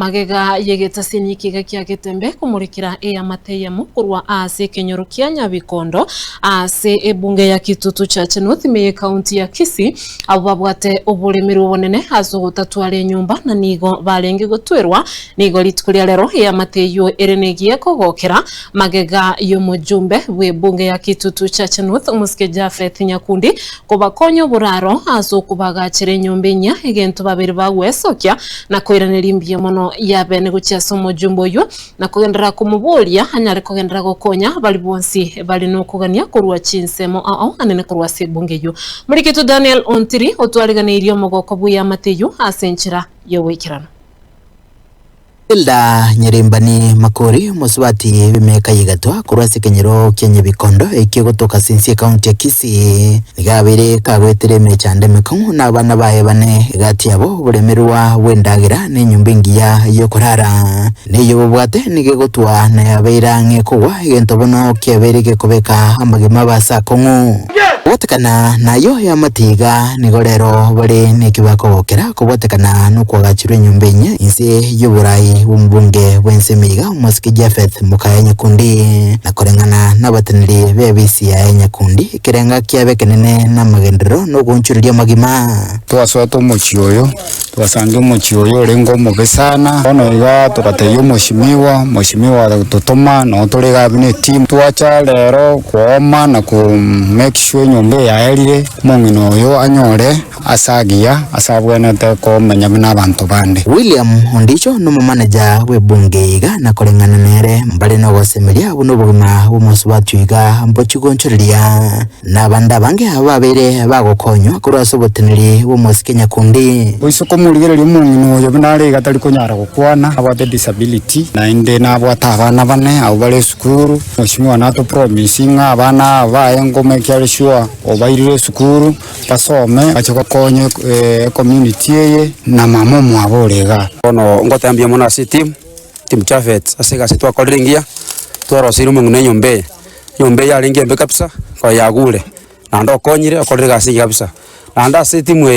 Magega yegeta sinyikiga kia Getembe kumurikira mateyemu kurwa ase Kenyoro kia Nyabikondo ase ebunge ya Kitutu Church North meye county ya Kisii ababwate oburemiro bonene azo gutatwara nyumba na nigo barenge gutwerwa nigo litukuria lero mateyo erenegie kogokera magega yo mujumbe we bunge ya Kitutu Church North Muske Jafet Nyakundi kubakonyo buraro azo kubagacire nyombenya egento babiri bagwesokia na koiranirimbye mono ya bene gucia somo jumbo yo na kugendera kumubulia hanyare kugendera gokonya bali bonsi bali no kugania kurwa chinsemo ao anene kurwa sebunge yo muri kitu Daniel Ontiri otwariganirio mogoko buya mateyo asenchira yo wikirano Ilda Nyerimbani Makori muswati bimeka yigatwa kurwase Kenyoro kia Nyabikondo ikigotoka Sinsi county ya Kisii nigabire kagwetere mechande mekamu na bana baye bane gati yabo buremerwa wendagira ne nyumbingiya yo kurara niyo bwate nigegotwa na yabeira ngekwa igento bono kiabereke kubeka amagema basa kongu Watekana na yo ya matiga nigorero bari nikibakogokera kubotekana no kwagachirwe nyumbenya inse y'uburayi umbunge wensemiga Muske Jafet Mukaya Nyakundi na korengana n'abateneri bebisi ya Nyakundi kirenga kiabekenene na magendero no gunchuriria magima twaswato mochioyo twasange mochioyo rengo mogesana ono iga tukateyo moshimiwa tutoma no turega bine team twacha lero kuoma na ku make sure nyombe ya elire mongino yo anyore asagia asabwena te ko menyamina abantu bande William Ondicho no manager we bunge iga na korengana nere mbale no gosemeria buno bugima bumusubatu iga mbochigonchuriria na banda bange ababere bagokonywa kurwaso boteneri Muske Nyakundi Uisoko murigereria mongino yo binare gatari konyara gukwana abate disability na inde na abwata abana bane abo bale sukuru moshimiwa nato promising abana baye ngome kyari sure obairire sukuru basome bachoko konye community ye na mama mwaborega ono ngotambia mona team Jafet asega sitwa koringia twarosiri mungu ne nyombe ya ringia mbe kabisa kwa yagure na ndo konyire okorega singi kabisa na nda team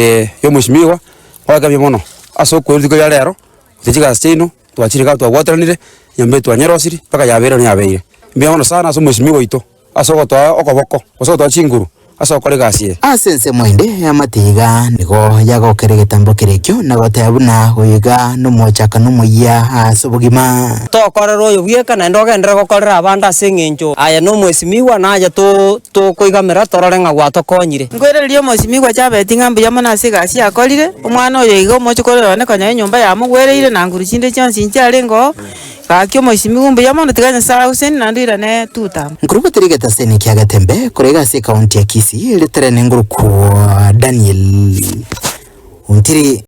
yo mushimiwa kwagambia mono aso kwiriko ya lero tijiga stino twachirika twagwatanire nyombe twanyerosiri paka yabere ni yabeire mbe mono sana aso mushimiwa ito aso gotwa okoboko aso gotwa chinguru aso koregasie asense mwende ya matiga nigo yagokere gitambo kirekyo na gotebuna uyiga no mochaka no muya asobugima to korero yo bwieka na ndogendera gokorera abanda sengenjo aya no mwesimiwa na aja to kuigamira tororenga gwato konyire ngwererio mwesimiwa Jafet ngambu yamana asigasi akorire umwana oyo igo mochikorera ne kanya nyumba ya mugwereire na nguru chinde chonsi ncharengo kakyo mwesimiwa mbu yamana tiganya sara Hussein na ndira ne tuta Ngurubu tirigeta seni kia Getembe kurega se county ya Kisii litere nguru kwa Daniel Ontiri